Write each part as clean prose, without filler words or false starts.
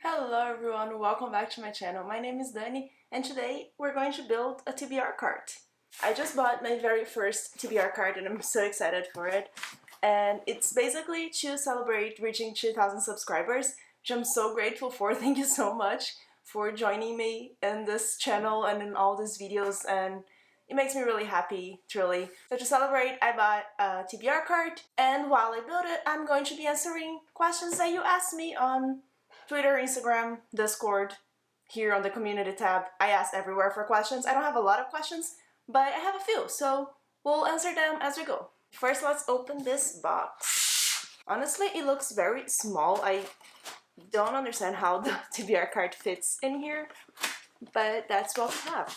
Hello everyone, welcome back to my channel. My name is Dani and today we're going to build a TBR card. I just bought my very first TBR card and I'm so excited for it. And it's basically to celebrate reaching 2,000 subscribers, which I'm so grateful for. Thank you so much for joining me in this channel and in all these videos, and it makes me really happy, truly. So to celebrate, I bought a TBR card, and while I build it, I'm going to be answering questions that you asked me on Twitter, Instagram, Discord, here on the community tab. I asked everywhere for questions. I don't have a lot of questions, but I have a few, so we'll answer them as we go. First, let's open this box. Honestly, it looks very small. I don't understand how the TBR card fits in here, but that's what we have.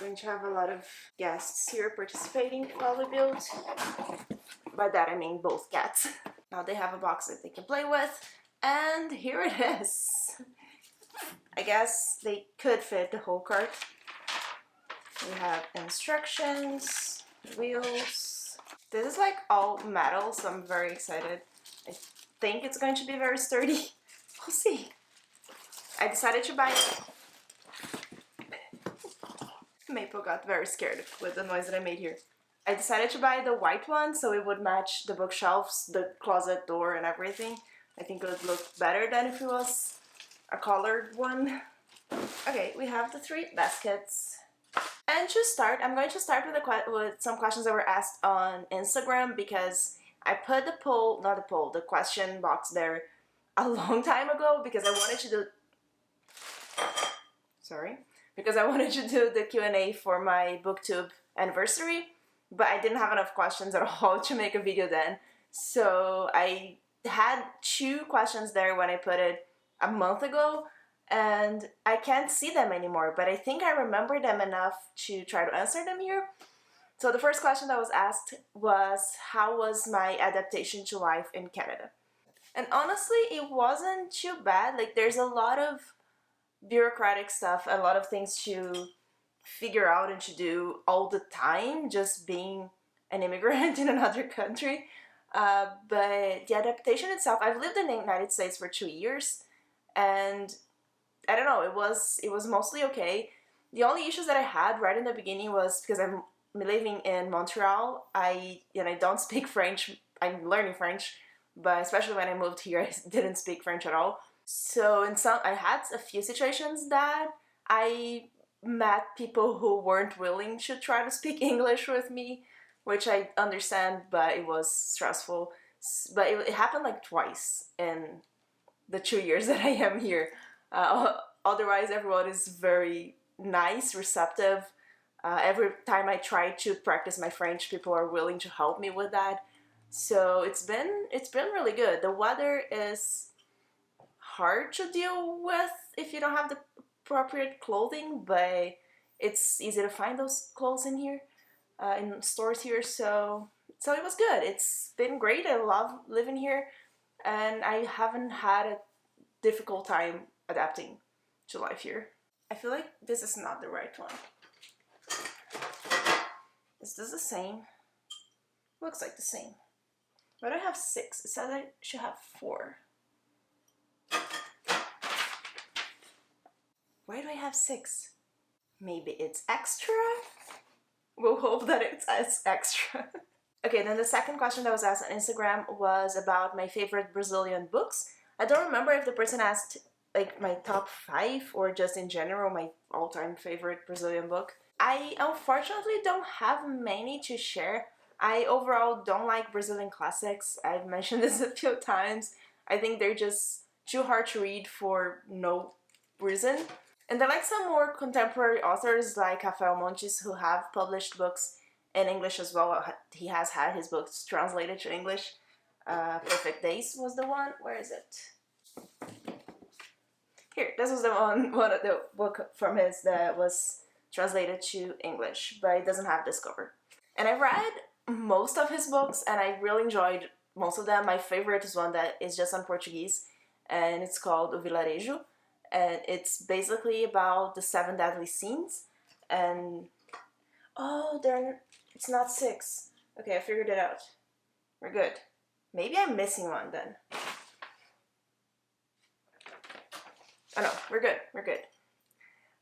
We're going to have a lot of guests here participating while we build. By that I mean both cats. Now they have a box that they can play with. And here it is. I guess they could fit the whole cart. We have instructions, wheels. This is like all metal, so I'm very excited. I think it's going to be very sturdy. We'll see. I decided to buy it. Maple got very scared with the noise that I made here. I decided to buy the white one so it would match the bookshelves, the closet door, and everything. I think it would look better than if it was a colored one. Okay, we have the 3 baskets. And to start, I'm going to start with some questions that were asked on Instagram, because I put the question box there a long time ago because I wanted to do... Because I wanted to do the Q&A for my booktube anniversary, but I didn't have enough questions at all to make a video then. So I had 2 questions there when I put it a month ago, and I can't see them anymore, but I think I remember them enough to try to answer them here. So the first question that was asked was, how was my adaptation to life in Canada? And honestly, it wasn't too bad. Like, there's a lot of bureaucratic stuff, a lot of things to figure out and to do all the time, just being an immigrant in another country. But the adaptation itself, I've lived in the United States for 2 years, and I don't know, it was mostly okay. The only issues that I had right in the beginning was because I'm living in Montreal. I don't speak French. I'm learning French, but especially when I moved here, I didn't speak French at all. So I had a few situations that I met people who weren't willing to try to speak English with me, which I understand, but it was stressful. But it happened like twice in the 2 years that I am here. Otherwise, everyone is very nice, receptive. Every time I try to practice my French, people are willing to help me with that. So it's been really good. The weather is hard to deal with if you don't have the appropriate clothing, but it's easy to find those clothes in here. In stores here, so it was good. It's been great. I love living here, and I haven't had a difficult time adapting to life here. I feel like this is not the right one. Is this the same? Looks like the same. But I have 6. It says I should have 4. Why do I have 6? Maybe it's extra? We'll hope that it's extra. Okay, then the second question that was asked on Instagram was about my favorite Brazilian books. I don't remember if the person asked like my top 5 or just in general my all-time favorite Brazilian book. I unfortunately don't have many to share. I overall don't like Brazilian classics. I've mentioned this a few times. I think they're just too hard to read for no reason. And I like some more contemporary authors like Rafael Montes, who have published books in English as well. He has had his books translated to English. Perfect Days was the one. Where is it? Here, this was the one of the book from his that was translated to English, but it doesn't have this cover. And I read most of his books, and I really enjoyed most of them. My favorite is one that is just on Portuguese, and it's called O Vilarejo. And it's basically about the 7 deadly sins. And oh, it's not 6. Okay, I figured it out. We're good. Maybe I'm missing one then. Oh no, we're good. We're good.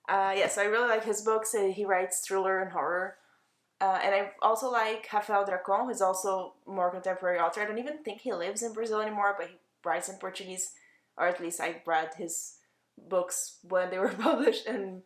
Yes, I really like his books. He writes thriller and horror. And I also like Rafael Dracon, who's also more contemporary author. I don't even think he lives in Brazil anymore, but he writes in Portuguese, or at least I read his books when they were published in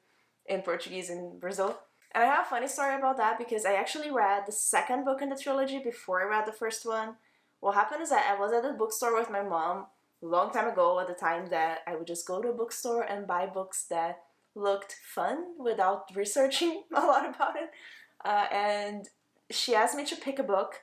Portuguese in Brazil. And I have a funny story about that because I actually read the second book in the trilogy before I read the first one. What happened is that I was at the bookstore with my mom a long time ago, at the time that I would just go to a bookstore and buy books that looked fun without researching a lot about it. And she asked me to pick a book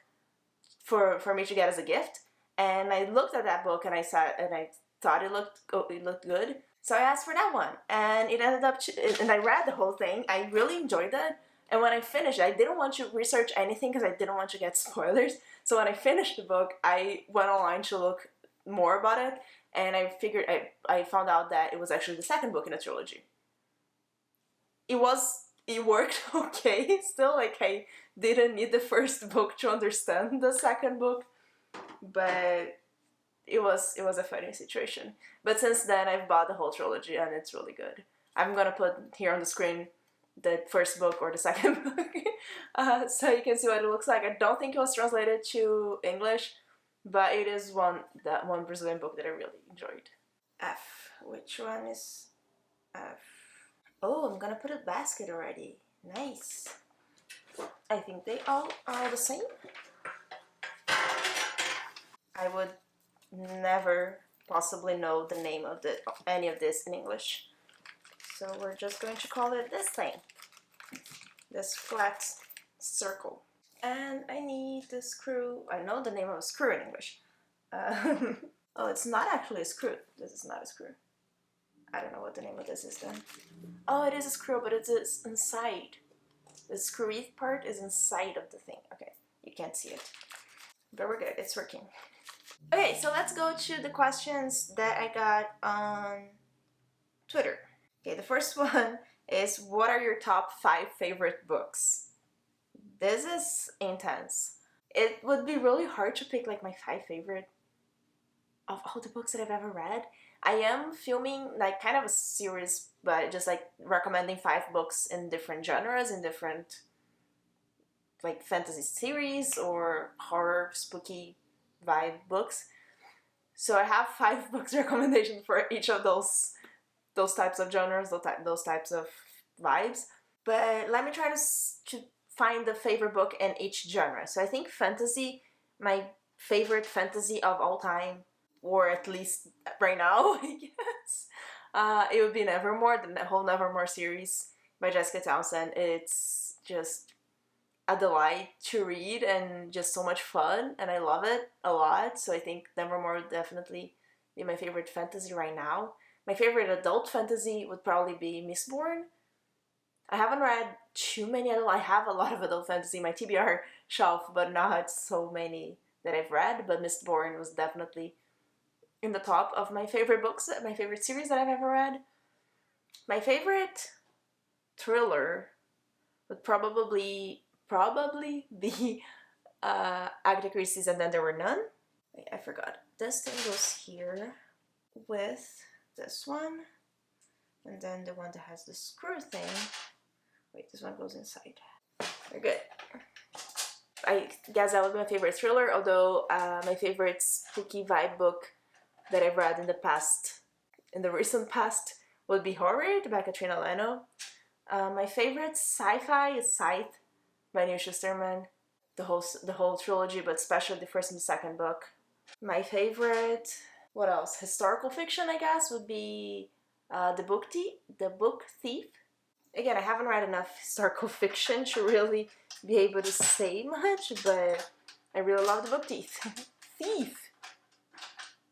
for me to get as a gift. And I looked at that book and I thought it looked good. So I asked for that one, and it ended up, and I read the whole thing. I really enjoyed that. And when I finished, I didn't want to research anything because I didn't want to get spoilers. So when I finished the book, I went online to look more about it, and I found out that it was actually the second book in a trilogy. It worked okay still, like I didn't need the first book to understand the second book, but it was a funny situation. But since then I've bought the whole trilogy and it's really good. I'm gonna put here on the screen the first book or the second book so you can see what it looks like. I don't think it was translated to English, but it is one Brazilian book that I really enjoyed. F. Which one is F? Oh, I'm gonna put a basket already. Nice. I think they all are the same. I would never possibly know the name of any of this in English. So we're just going to call it this thing. This flat circle. And I need the screw. I know the name of a screw in English. Oh, it's not actually a screw. This is not a screw. I don't know what the name of this is then. Oh, it is a screw, but it's inside. The screwy part is inside of the thing. Okay, you can't see it. But we're good, it's working. Okay, so let's go to the questions that I got on Twitter. Okay, the first one is, what are your top 5 favorite books? This is intense. It would be really hard to pick like my 5 favorite of all the books that I've ever read. I am filming like kind of a series, but just like recommending 5 books in different genres, in different like fantasy series or horror, spooky vibe books. So I have 5 books recommendations for each of those types of genres, those types of vibes. But let me try to find the favorite book in each genre. So I think fantasy, my favorite fantasy of all time, or at least right now, I guess, it would be Nevermore, the whole Nevermore series by Jessica Townsend. It's just a delight to read and just so much fun, and I love it a lot. So I think Nevermore would definitely be my favorite fantasy right now. My favorite adult fantasy would probably be Mistborn. I haven't read too many I have a lot of adult fantasy in my TBR shelf, but not so many that I've read. But Mistborn was definitely in the top of my favorite books, my favorite series that I've ever read. My favorite thriller would probably be Agatha Christie's And Then There Were None. Wait, I forgot. This thing goes here with this one, and then the one that has the screw thing. Wait, this one goes inside. We're good. I guess that would be my favorite thriller, although my favorite spooky vibe book that I've read in the recent past, would be Horrid by Katrina Leno. My favorite sci-fi is Scythe by Neil Shusterman. The whole trilogy, but especially the first and the second book. My favorite, what else? Historical fiction, I guess, would be The Book Thief. Again, I haven't read enough historical fiction to really be able to say much, but I really love The Book Thief. Thief!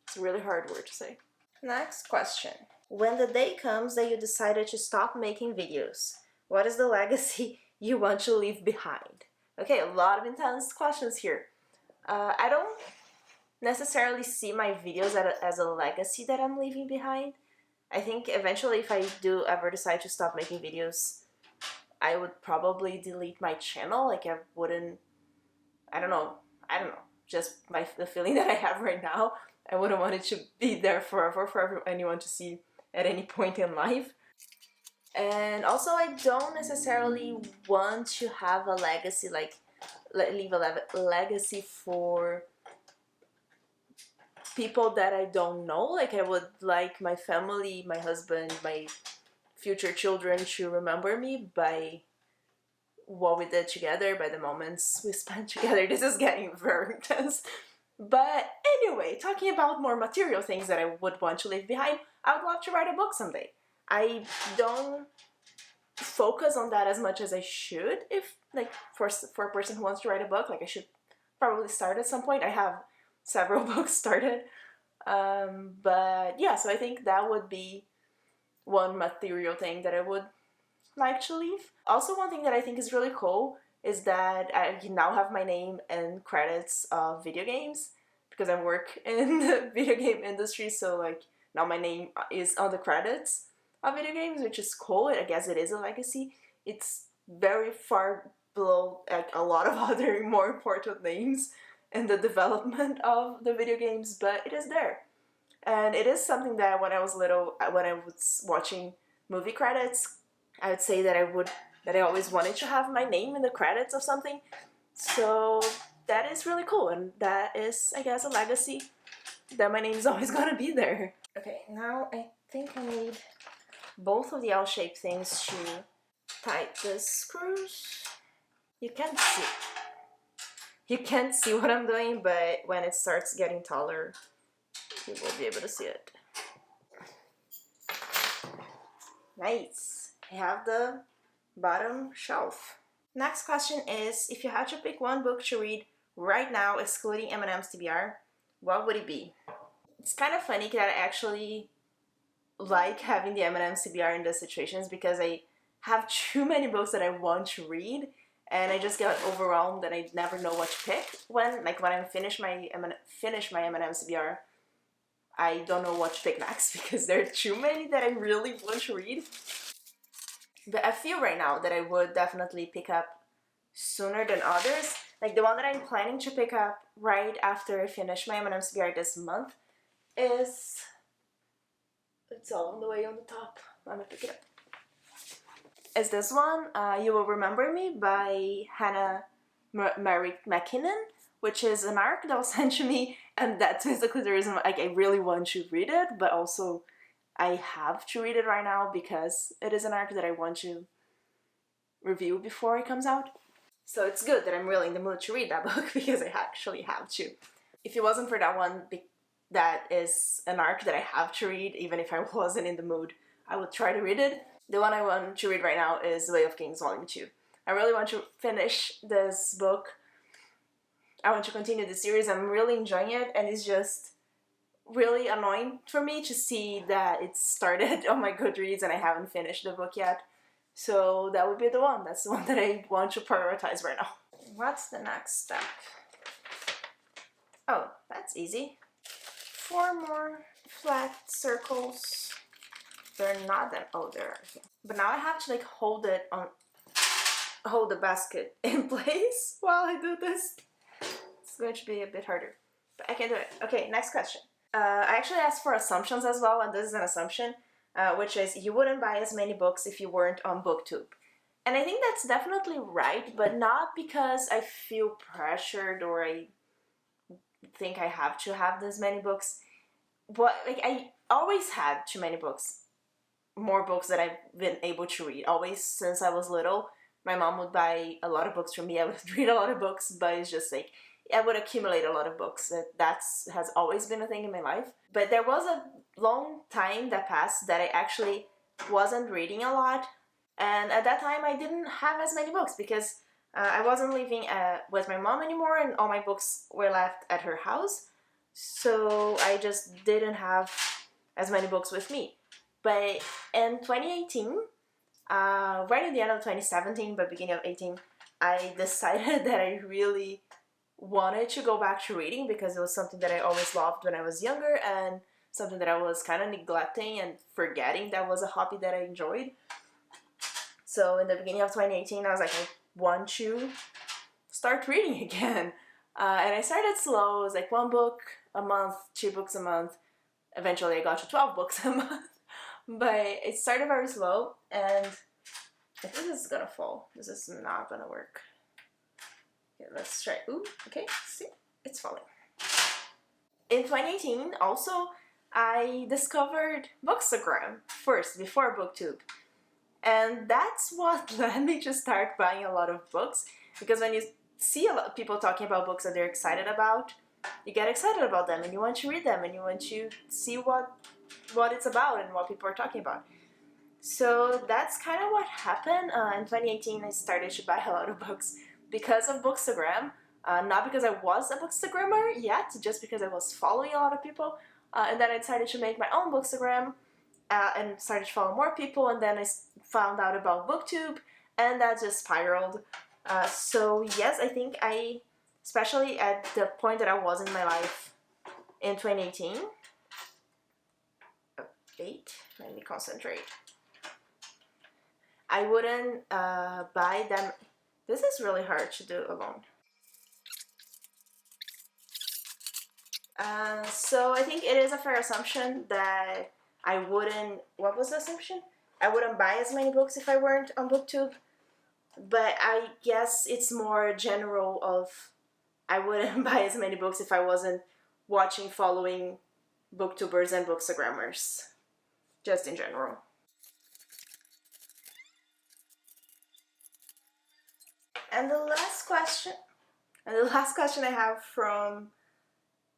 It's a really hard word to say. Next question. When the day comes that you decided to stop making videos, what is the legacy you want to leave behind? Okay, a lot of intense questions here. I don't necessarily see my videos as a legacy that I'm leaving behind. I think eventually if I do ever decide to stop making videos, I would probably delete my channel. Like I don't know, just the feeling that I have right now. I wouldn't want it to be there forever for anyone to see at any point in life. And also, I don't necessarily want to have a legacy, like leave a legacy for people that I don't know. Like, I would like my family, my husband, my future children to remember me by what we did together, by the moments we spent together. This is getting very intense. But anyway, talking about more material things that I would want to leave behind, I would love to write a book someday. I don't focus on that as much as I should. If, like, for a person who wants to write a book, like, I should probably start at some point. I have several books started. But yeah, so I think that would be one material thing that I would like to leave. Also, one thing that I think is really cool is that I now have my name in credits of video games, because I work in the video game industry, so like now my name is on the credits of video games, which is cool. I guess it is a legacy. It's very far below like a lot of other more important names in the development of the video games, but it is there. And it is something that when I was little, when I was watching movie credits, I would say that I always wanted to have my name in the credits of something. So that is really cool, and that is, I guess, a legacy that my name is always gonna be there. Okay, now I think I need both of the L-shaped things to tight the screws. You can't see what I'm doing, but when it starts getting taller, you will be able to see it. Nice. I have the bottom shelf. Next question is, if you had to pick one book to read right now, excluding m&ms TBR, what would it be? It's kind of funny that I actually like having the m&ms TBR in those situations, because I have too many books that I want to read, and I just get overwhelmed and I never know what to pick. When I finish my m&ms TBR, I don't know what to pick next because there are too many that I really want to read. But I feel right now that I would definitely pick up sooner than others. Like the one that I'm planning to pick up right after I finish my m&ms TBR this month is... It's all the way on the top. Let me pick it up. Is this one, You Will Remember Me by Hannah Mary McKinnon, which is an arc that was sent to me, and that's basically the reason why I really want to read it, but also I have to read it right now because it is an arc that I want to review before it comes out. So it's good that I'm really in the mood to read that book because I actually have to. If it wasn't for that one, that is an arc that I have to read, even if I wasn't in the mood, I would try to read it. The one I want to read right now is Way of Kings Volume 2. I really want to finish this book. I want to continue the series. I'm really enjoying it, and it's just really annoying for me to see that it started on my Goodreads and I haven't finished the book yet. So that would be the one. That's the one that I want to prioritize right now. What's the next step? Oh, that's easy. 4 more flat circles. They're not that... Oh, they're... Okay. But now I have to like hold the basket in place while I do this. It's going to be a bit harder, but I can do it. Okay, next question. I actually asked for assumptions as well, and this is an assumption, which is you wouldn't buy as many books if you weren't on Booktube. And I think that's definitely right, but not because I feel pressured or I think I have to have this many books. But like, I always had too many books, more books that I've been able to read. Always since I was little, my mom would buy a lot of books for me. I would read a lot of books, but it's just like I would accumulate a lot of books. That has always been a thing in my life. But there was a long time that passed that I actually wasn't reading a lot. And at that time, I didn't have as many books because I wasn't living with my mom anymore, and all my books were left at her house. So I just didn't have as many books with me. But in 2018, right at the end of 2017, but beginning of 18, I decided that I really wanted to go back to reading because it was something that I always loved when I was younger and something that I was kind of neglecting and forgetting that was a hobby that I enjoyed. So in the beginning of 2018, I was like, I want to start reading again. And I started slow. It was like 1 book a month, 2 books a month. Eventually I got to 12 books a month. but it started very slow, and I think this is gonna fall. This is not gonna work. Okay, let's try. Ooh, okay, see, it's falling. In 2018, also, I discovered Bookstagram first, before Booktube. And that's what led me to start buying a lot of books, because when you see a lot of people talking about books that they're excited about, you get excited about them and you want to read them and you want to see what it's about and what people are talking about. So that's kind of what happened. In 2018, I started to buy a lot of books because of Bookstagram. Not because I was a Bookstagrammer yet, just because I was following a lot of people. And then I decided to make my own Bookstagram and started to follow more people. And then I found out about Booktube, and that just spiraled. So yes, I think especially at the point that I was in my life in 2018. Wait, let me concentrate. I wouldn't buy them. This is really hard to do alone. So I think it is a fair assumption that I wouldn't. What was the assumption? I wouldn't buy as many books if I weren't on Booktube. But I guess it's more general of I wouldn't buy as many books if I wasn't watching, following Booktubers and Bookstagrammers. Just in general. And the last question I have from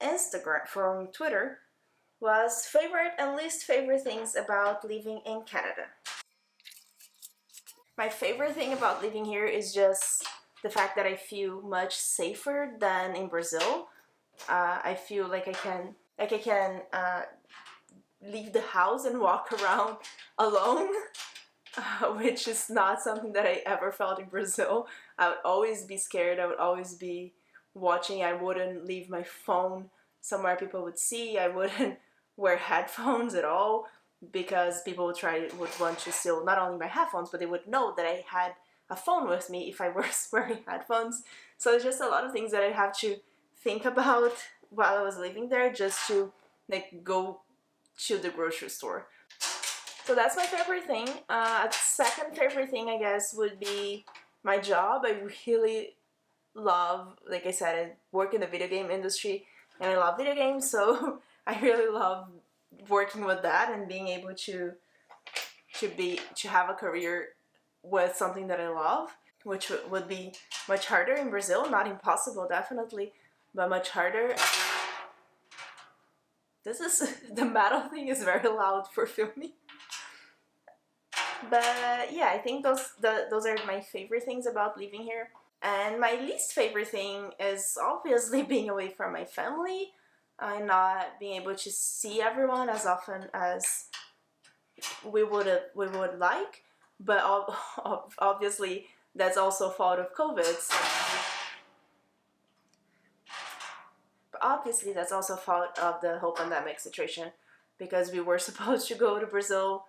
Instagram, from Twitter, was favorite and least favorite things about living in Canada. My favorite thing about living here is just the fact that I feel much safer than in Brazil. I feel like I can leave the house and walk around alone, which is not something that I ever felt in Brazil. I would always be scared. I would always be watching. I wouldn't leave my phone somewhere people would see. I wouldn't wear headphones at all, because people would want to steal not only my headphones, but they would know that I had a phone with me if I was wearing headphones. So it's just a lot of things that I have to think about while I was living there, just to like go to the grocery store. So that's my favorite thing. A second favorite thing, I guess, would be my job. I really love, like I said, I work in the video game industry and I love video games, so I really love working with that and being able to have a career with something that I love, which would be much harder in Brazil. Not impossible, definitely, but much harder. The metal thing is very loud for filming. But yeah, I think those are my favorite things about living here. And my least favorite thing is obviously being away from my family and not being able to see everyone as often as we would like. But obviously that's also a fault of COVID. But obviously that's also a fault of the whole pandemic situation, because we were supposed to go to Brazil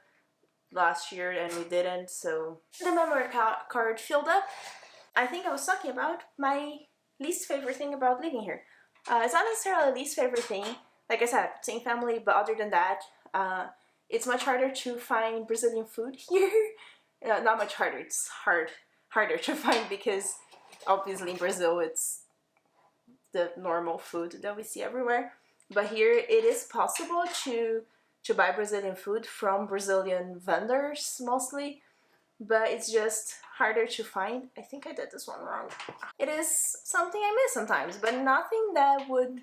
last year and we didn't, so the memory card filled up. I think I was talking about my least favorite thing about living here. It's not necessarily a least favorite thing. Like I said, seeing family, but other than that, it's much harder to find Brazilian food here. Not much harder, it's harder to find, because obviously in Brazil it's the normal food that we see everywhere. But here it is possible to buy Brazilian food from Brazilian vendors mostly, but it's just harder to find. I think I did this one wrong. It is something I miss sometimes, but nothing that would,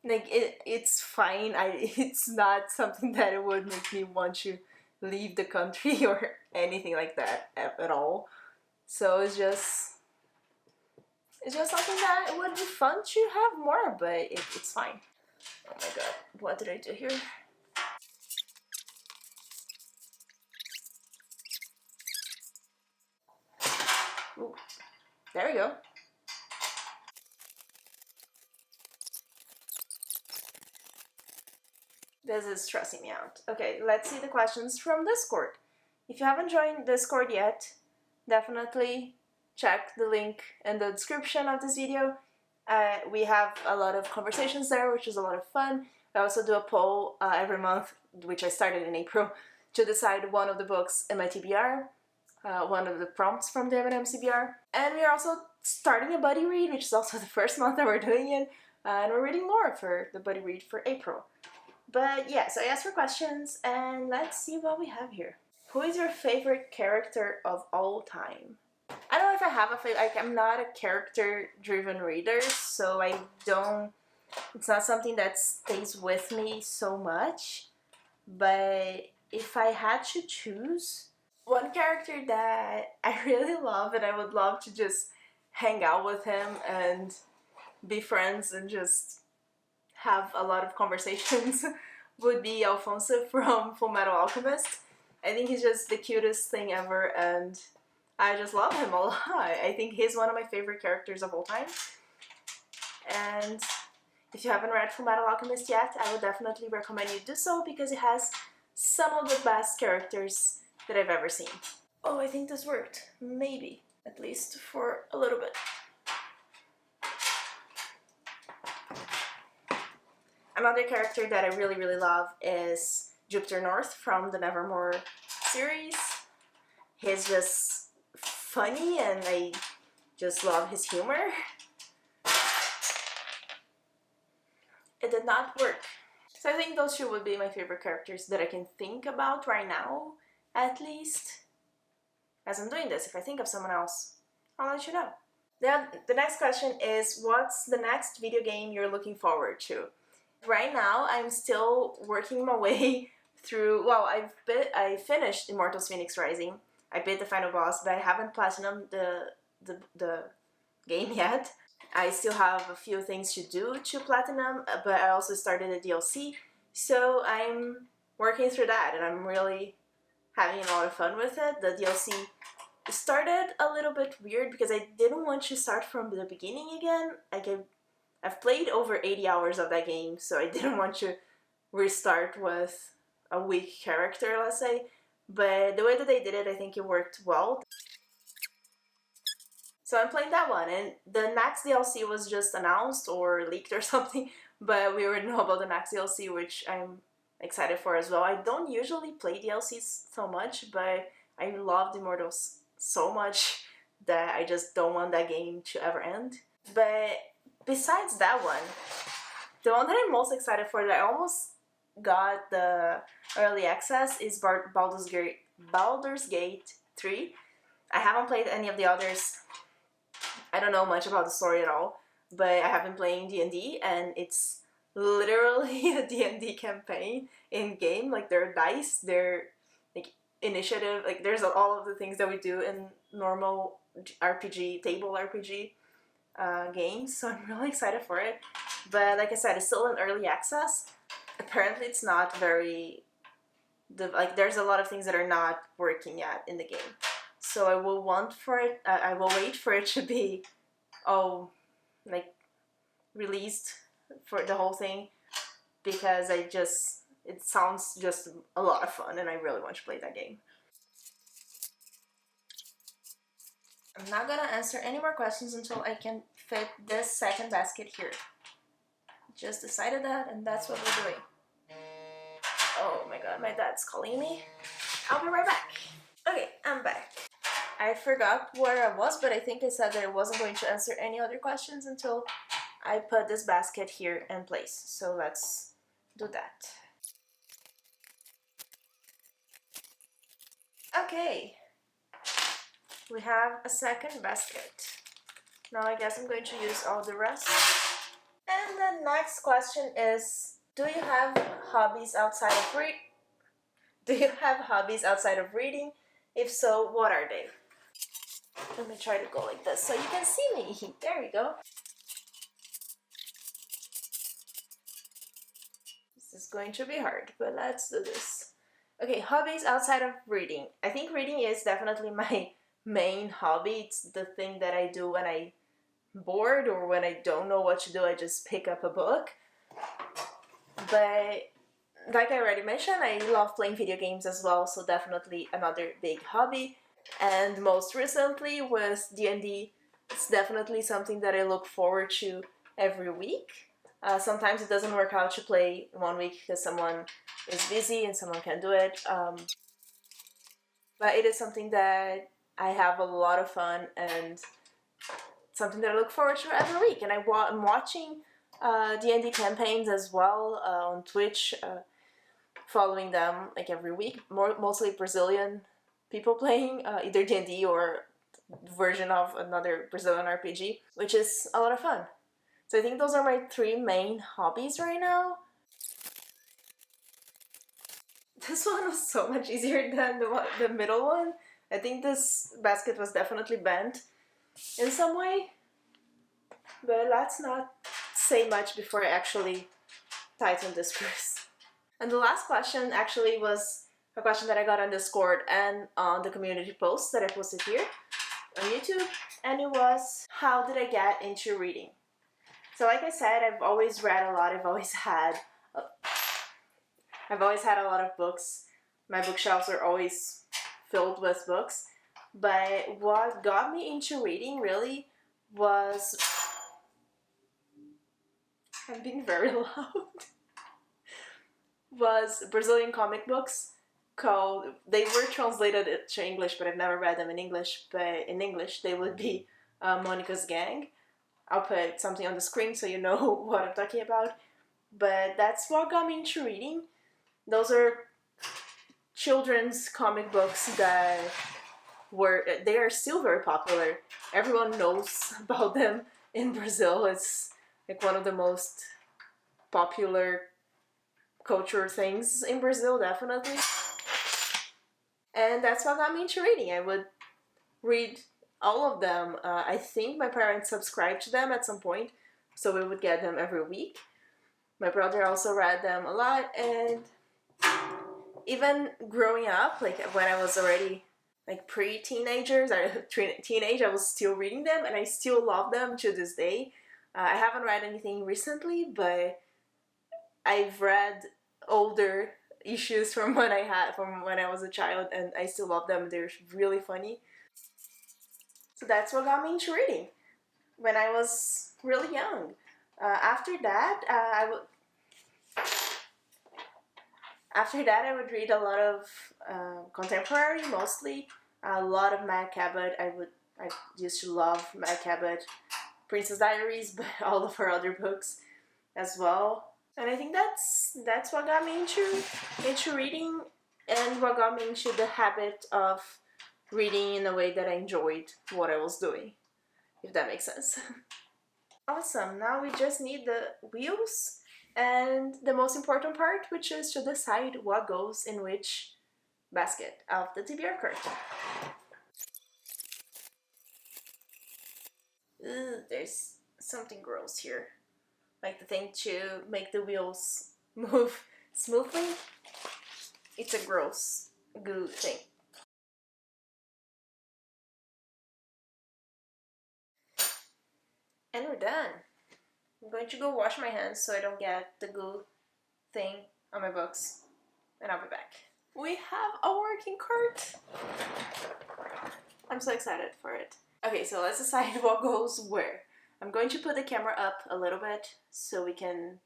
like, it's fine. It's not something that it would make me want to leave the country or anything like that at all. So it's just something that would be fun to have more, but it's fine. Oh my god, what did I do here? Ooh, there we go. This is stressing me out. Okay, let's see the questions from Discord. If you haven't joined Discord yet, definitely check the link in the description of this video. We have a lot of conversations there, which is a lot of fun. I also do a poll every month, which I started in April, to decide one of the books in my TBR, one of the prompts from the M&ms TBR. And we are also starting a buddy read, which is also the first month that we're doing it, and we're reading more for the buddy read for April. But yeah, so I asked for questions, and let's see what we have here. Who is your favorite character of all time? I don't know if I have a favorite. Like, I'm not a character-driven reader, so I don't. It's not something that stays with me so much. But if I had to choose one character that I really love and I would love to just hang out with him and be friends and just have a lot of conversations would be Alfonso from Fullmetal Alchemist. I think he's just the cutest thing ever, and I just love him a lot. I think he's one of my favorite characters of all time. And if you haven't read Fullmetal Alchemist yet, I would definitely recommend you do so because it has some of the best characters that I've ever seen. Oh, I think this worked. Maybe. At least for a little bit. Another character that I really, really love is Jupiter North from the Nevermore series. He's just funny and I just love his humor. It did not work. So I think those two would be my favorite characters that I can think about right now, at least. As I'm doing this, if I think of someone else, I'll let you know. Then the next question is, what's the next video game you're looking forward to? Right now, I'm still working my way through, well, I finished Immortals Phoenix Rising. I beat the final boss, but I haven't platinumed the game yet. I still have a few things to do to platinum, but I also started a DLC, so I'm working through that, and I'm really having a lot of fun with it. The DLC started a little bit weird because I didn't want to start from the beginning again. I've played over 80 hours of that game, so I didn't want to restart with a weak character, let's say. But the way that they did it, I think it worked well. So I'm playing that one, and the next DLC was just announced or leaked or something, but we already know about the next DLC, which I'm excited for as well. I don't usually play DLCs so much, but I loved Immortals so much that I just don't want that game to ever end. But besides that one, the one that I'm most excited for, that I almost got the early access, is Baldur's Gate 3. I haven't played any of the others. I don't know much about the story at all, but I have been playing D&D, and it's literally a D&D campaign in game. Like, there are dice, there like initiative, like there's all of the things that we do in normal RPG, table RPG games, so I'm really excited for it. But like I said, it's still in early access. Apparently it's not very, there's a lot of things that are not working yet in the game. So I will wait for it to be released for the whole thing, because it sounds just a lot of fun and I really want to play that game. I'm not gonna answer any more questions until I can fit this second basket here. Just decided that, and that's what we're doing. Oh my god, my dad's calling me. I'll be right back. Okay, I'm back. I forgot where I was, but I think I said that I wasn't going to answer any other questions until I put this basket here in place. So let's do that. Okay, we have a second basket. Now I guess I'm going to use all the rest. And the next question is, do you have hobbies outside of reading? If so, what are they? Let me try to go like this so you can see me. There we go. This is going to be hard, but let's do this. Okay, hobbies outside of reading. I think reading is definitely my main hobby. It's the thing that I do when I'm bored or when I don't know what to do. I just pick up a book. But like I already mentioned, I love playing video games as well, so definitely another big hobby. And most recently with D&D, it's definitely something that I look forward to every week. Sometimes it doesn't work out to play one week because someone is busy and someone can't do it. but it is something that I have a lot of fun and something that I look forward to every week. And I'm watching D&D campaigns as well on Twitch, following them like every week. Mostly Brazilian people playing either D&D or version of another Brazilian RPG, which is a lot of fun. So I think those are my 3 main hobbies right now. This one was so much easier than the middle one. I think this basket was definitely bent in some way, but let's not say much before I actually tighten the screws. And the last question actually was a question that I got on Discord and on the community post that I posted here on YouTube, and it was, how did I get into reading? So like I said, I've always read a lot. I've always had a lot of books. My bookshelves are always filled with books. But what got me into reading really was... I'm being very loud. Was Brazilian comic books called... They were translated to English, but I've never read them in English. But in English, they would be Monica's Gang. I'll put something on the screen so you know what I'm talking about. But that's what got me into reading. Those are children's comic books that they are still very popular. Everyone knows about them in Brazil. It's like one of the most popular culture things in Brazil, definitely. And that's what got me into reading. I would read all of them. I think my parents subscribed to them at some point, so we would get them every week. My brother also read them a lot, and even growing up, like when I was already like pre-teenagers or teenage, I was still reading them, and I still love them to this day. I haven't read anything recently, but I've read older issues from when I was a child, and I still love them. They're really funny. So that's what got me into reading when I was really young. After that, I would read a lot of contemporary, mostly. A lot of Meg Cabot. I used to love Meg Cabot, Princess Diaries, but all of her other books as well. And I think that's what got me into reading, and what got me into the habit of reading in a way that I enjoyed what I was doing, if that makes sense. Awesome, now we just need the wheels and the most important part, which is to decide what goes in which basket of the TBR cart. There's something gross here. Like the thing to make the wheels move smoothly. It's a gross goo thing. And we're done. I'm going to go wash my hands so I don't get the goo thing on my books. And I'll be back. We have a working cart. I'm so excited for it. Okay, so let's decide what goes where. I'm going to put the camera up a little bit so we can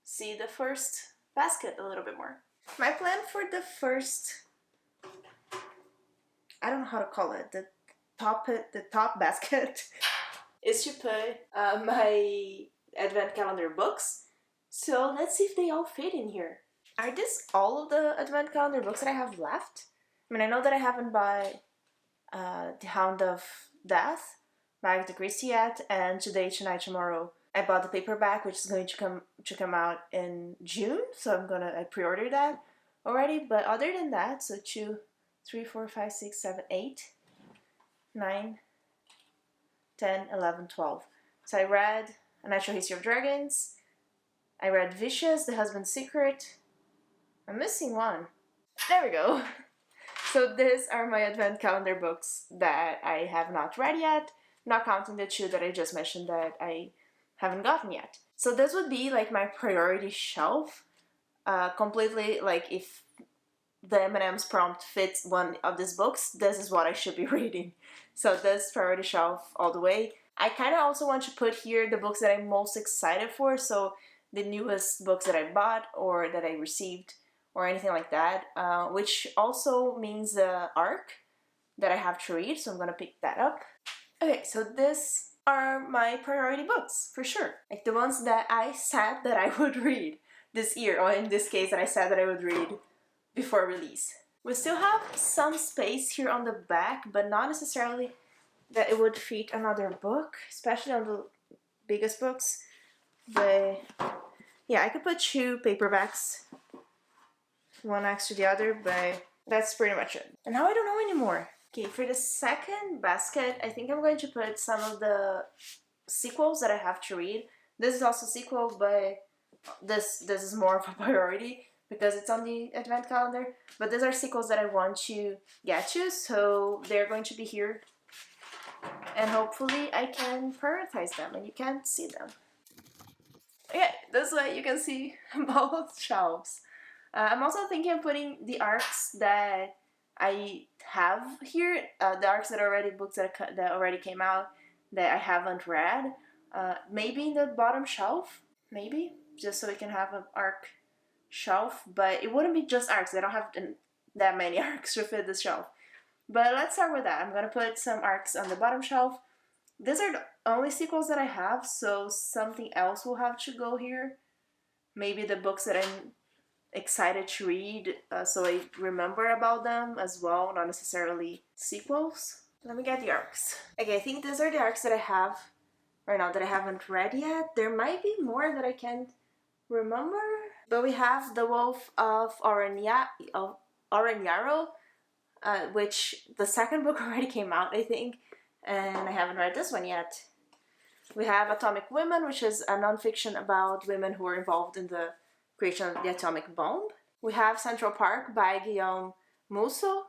see the first basket a little bit more. My plan for the first, I don't know how to call it, the top basket is to put my advent calendar books. So let's see if they all fit in here. Are this all of the advent calendar books that I have left? I mean, I know that I haven't bought The Hound of Death by Agatha Christie yet, and Today, Tonight, Tomorrow. I bought the paperback, which is going to come out in June, so I pre-ordered that already. But other than that, so 2, 3, 4, 5, 6, 7, 8, 9, 10, 11, 12. So I read A Natural History of Dragons. I read Vicious, The Husband's Secret. I'm missing one. There we go. So these are my advent calendar books that I have not read yet, not counting the 2 that I just mentioned that I haven't gotten yet. So this would be like my priority shelf. Completely, like if the M&ms prompt fits one of these books, this is what I should be reading. So this priority shelf all the way. I kind of also want to put here the books that I'm most excited for. So the newest books that I bought or that I received, or anything like that, which also means the arc that I have to read, so I'm gonna pick that up. Okay, so these are my priority books, for sure. Like the ones that I said that I would read this year, or in this case that I said that I would read before release. We still have some space here on the back, but not necessarily that it would fit another book, especially on the biggest books. But yeah, I could put 2 paperbacks, one next to the other, but that's pretty much it. And now I don't know anymore. Okay, for the second basket, I think I'm going to put some of the sequels that I have to read. This is also a sequel, but this is more of a priority because it's on the advent calendar. But these are sequels that I want to get to, so they're going to be here. And hopefully I can prioritize them and you can see them. Okay, this way you can see both shelves. I'm also thinking of putting the arcs that I have here, the arcs that are already books that already came out that I haven't read, maybe in the bottom shelf, maybe, just so we can have an arc shelf, but it wouldn't be just arcs. I don't have that many arcs to fit this shelf. But let's start with that. I'm gonna put some arcs on the bottom shelf. These are the only sequels that I have, so something else will have to go here. Maybe the books that I'm excited to read, so I remember about them as well, not necessarily sequels. Let me get the arcs. Okay, I think these are the arcs that I have right now that I haven't read yet. There might be more that I can't remember, but we have The Wolf of Oren-Yaro, which the second book already came out, I think, and I haven't read this one yet. We have Atomic Women, which is a nonfiction about women who were involved in the creation of the atomic bomb. We have Central Park by Guillaume Musso,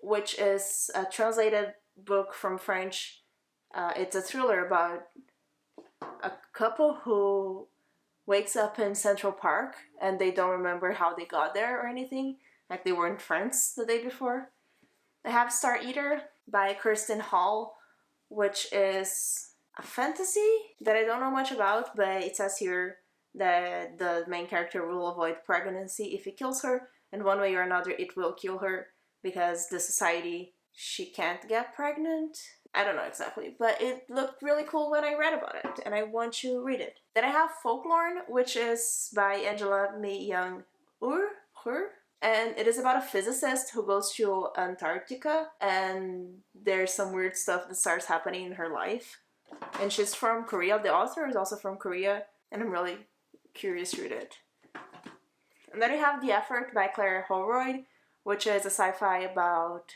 which is a translated book from French. It's a thriller about a couple who wakes up in Central Park and they don't remember how they got there or anything, like they were in France the day before. I have Star Eater by Kirsten Hall, which is a fantasy that I don't know much about, but it says here that the main character will avoid pregnancy if it kills her, and one way or another it will kill her because the society, she can't get pregnant. I don't know exactly, but it looked really cool when I read about it, and I want to read it. Then I have Folklore, which is by Angela May Young Hur, and it is about a physicist who goes to Antarctica, and there's some weird stuff that starts happening in her life. And she's from Korea. The author is also from Korea, and I'm really curious to read it. And then I have The Effort by Claire Holroyd, which is a sci-fi about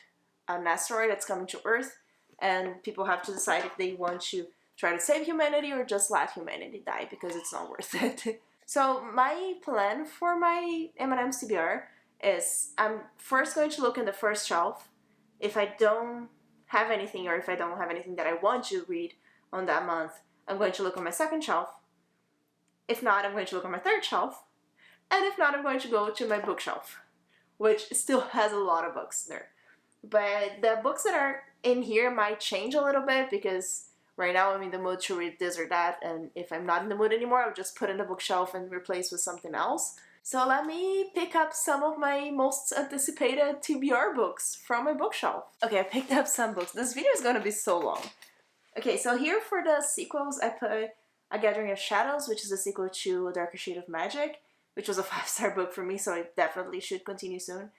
an asteroid that's coming to Earth, and people have to decide if they want to try to save humanity or just let humanity die because it's not worth it. So my plan for my M&ms TBR is I'm first going to look in the first shelf. If I don't have anything, or if I don't have anything that I want to read on that month, I'm going to look on my second shelf. If not, I'm going to look on my third shelf. And if not, I'm going to go to my bookshelf, which still has a lot of books there. But the books that are in here might change a little bit because right now I'm in the mood to read this or that, and if I'm not in the mood anymore, I'll just put in the bookshelf and replace with something else. So let me pick up some of my most anticipated TBR books from my bookshelf. Okay, I picked up some books. This video is gonna be so long. Okay, so here for the sequels, I put A Gathering of Shadows, which is a sequel to A Darker Shade of Magic, which was a 5-star book for me, so I definitely should continue soon.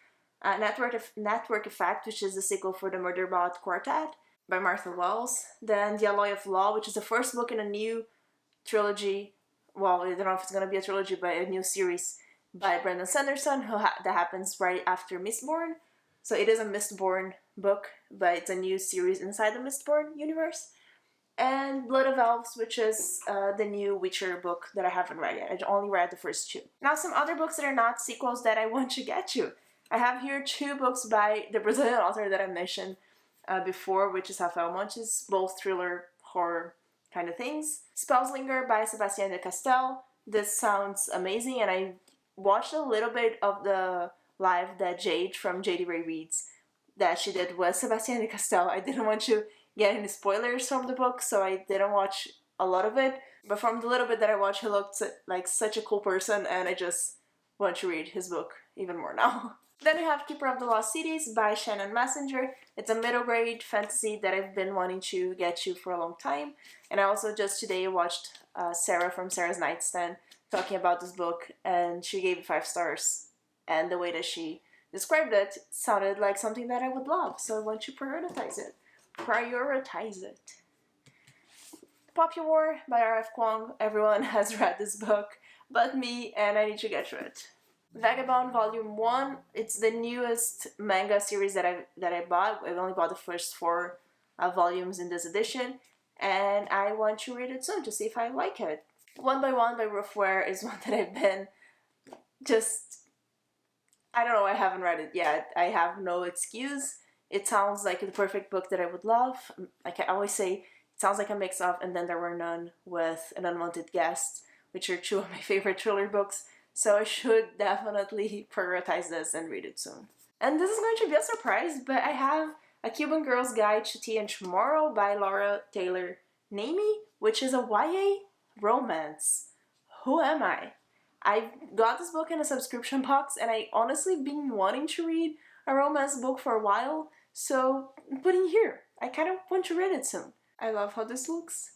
Network Effect, which is the sequel for the Murderbot Quartet by Martha Wells. Then The Alloy of Law, which is the first book in a new trilogy. Well, I don't know if it's going to be a trilogy, but a new series by Brandon Sanderson, that happens right after Mistborn. So it is a Mistborn book, but it's a new series inside the Mistborn universe. And Blood of Elves, which is the new Witcher book that I haven't read yet. I only read the first 2. Now some other books that are not sequels that I want to get to. I have here 2 books by the Brazilian author that I mentioned before, which is Rafael Montes, both thriller, horror kind of things. Spellslinger by Sebastián de Castell. This sounds amazing, and I watched a little bit of the live that Jade from JD Ray Reads that she did with Sebastián de Castell. I didn't want to get any spoilers from the book, so I didn't watch a lot of it. But from the little bit that I watched, he looked like such a cool person, and I just want to read his book even more now. Then we have Keeper of the Lost Cities by Shannon Messenger. It's a middle grade fantasy that I've been wanting to get to for a long time. And I also just today watched Sarah from Sarah's Nightstand talking about this book, and she gave it 5 stars. And the way that she described it sounded like something that I would love, so I want to prioritize it. Poppy War by R.F. Kuang. Everyone has read this book but me, and I need to get through it. Vagabond Volume 1, it's the newest manga series that I bought. I've only bought the first 4 volumes in this edition, and I want to read it soon to see if I like it. One by One by Ruth Ware is one that I've been I don't know, I haven't read it yet. I have no excuse. It sounds like the perfect book that I would love. Like I always say, it sounds like a mix of And Then There Were None with An Unwanted Guest, which are 2 of my favorite thriller books. So I should definitely prioritize this and read it soon. And this is going to be a surprise, but I have A Cuban Girl's Guide to Tea and Tomorrow by Laura Taylor Namey, which is a YA romance. Who am I? I got this book in a subscription box, and I honestly been wanting to read a romance book for a while, so I'm putting here. I kind of want to read it soon. I love how this looks.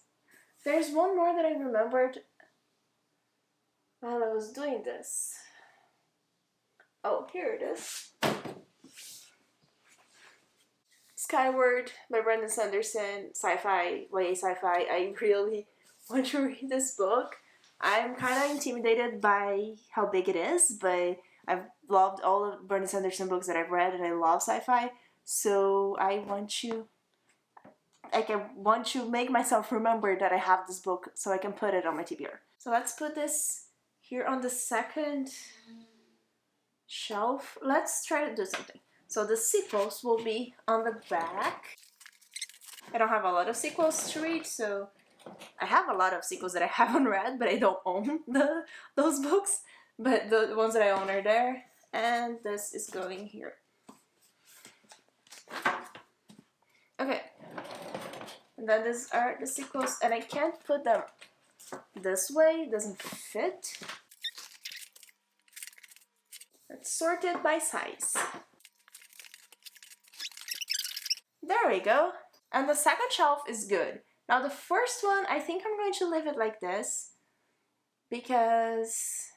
There's one more that I remembered while I was doing this. Oh, here it is. Skyward by Brandon Sanderson, sci-fi, YA sci-fi. I really want to read this book. I'm kind of intimidated by how big it is, but I've loved all of Brandon Sanderson books that I've read, and I love sci-fi, so I want to make myself remember that I have this book so I can put it on my TBR. So let's put this here on the second shelf. Let's try to do something. So the sequels will be on the back. I don't have a lot of sequels to read, so I have a lot of sequels that I haven't read, but I don't own those books. But the ones that I own are there, and this is going here. Okay. And then these are the sequels, and I can't put them this way, it doesn't fit. It's sorted by size. There we go. And the second shelf is good. Now the first one, I think I'm going to leave it like this because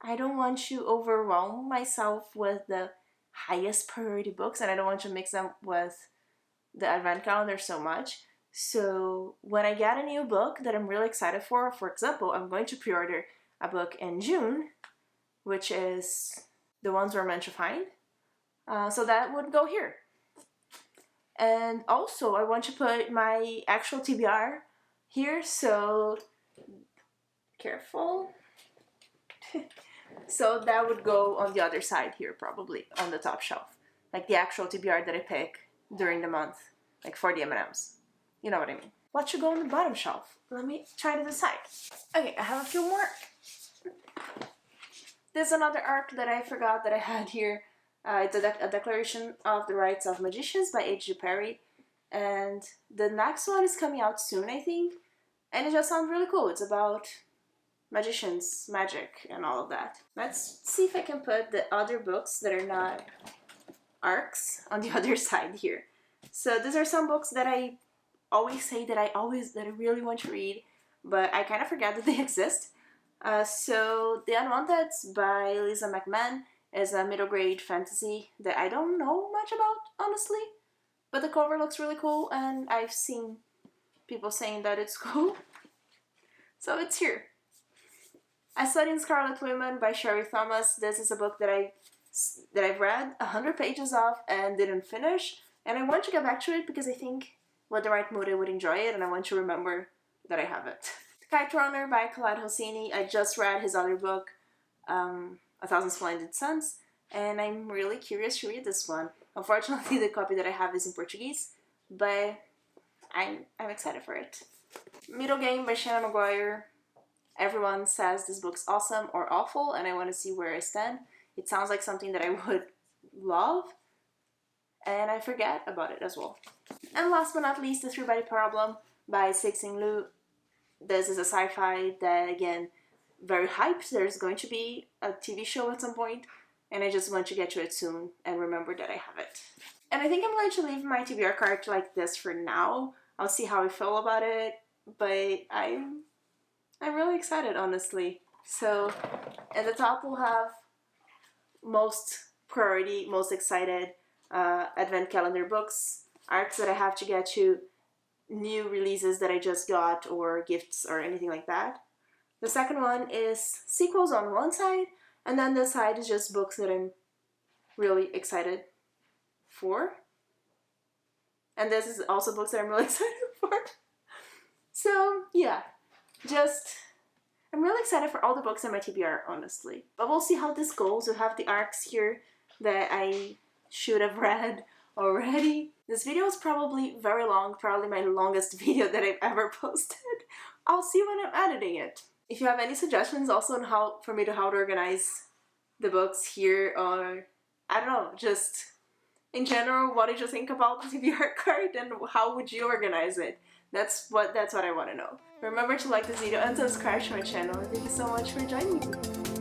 I don't want to overwhelm myself with the highest priority books, and I don't want to mix them with the advent calendar so much. So when I get a new book that I'm really excited for example, I'm going to pre-order a book in June, which is The Ones We're Meant to Find. So that would go here. And also I want to put my actual TBR here, so careful. So that would go on the other side here, probably on the top shelf. Like the actual TBR that I pick during the month, like for the M&ms. You know what I mean. What should go on the bottom shelf? Let me try to decide. Okay, I have a few more. There's another arc that I forgot that I had here. It's a Declaration of the Rights of Magicians by H.G. Perry. And the next one is coming out soon, I think. And it just sounds really cool. It's about magicians, magic, and all of that. Let's see if I can put the other books that are not arcs on the other side here. So these are some books that I always say that I really want to read, but I kind of forget that they exist. So The Unwanteds by Lisa McMahon is a middle grade fantasy that I don't know much about, honestly, but the cover looks really cool, and I've seen people saying that it's cool, so it's here. I Studied in Scarlet Women by Sherry Thomas. This is a book that I've read 100 pages of and didn't finish, and I want to get back to it because I think with the right mood I would enjoy it, and I want to remember that I have it. Kite Runner by Khaled Hosseini. I just read his other book, A Thousand Splendid Suns, and I'm really curious to read this one. Unfortunately, the copy that I have is in Portuguese, but I'm excited for it. Middle Game by Shannon McGuire. Everyone says this book's awesome or awful, and I want to see where I stand. It sounds like something that I would love, and I forget about it as well. And last but not least, The Three-Body Problem by Cixin Liu. This is a sci-fi that, again, very hyped. There's going to be a TV show at some point, and I just want to get to it soon and remember that I have it. And I think I'm going to leave my TBR card like this for now. I'll see how I feel about it, but I'm really excited, honestly. So at the top we'll have most priority, most excited advent calendar books, arcs that I have to get to, new releases that I just got, or gifts or anything like that. The second one is sequels on one side, and then this side is just books that I'm really excited for. And this is also books that I'm really excited for. So yeah, I'm really excited for all the books in my TBR, honestly. But we'll see how this goes. We'll have the arcs here that I should have read already. This video is probably very long, probably my longest video that I've ever posted. I'll see when I'm editing it. If you have any suggestions also on how to organize the books here, or I don't know, just in general, what did you think about the TBR card and how would you organize it? That's what I want to know. Remember to like this video and subscribe to my channel, and thank you so much for joining me.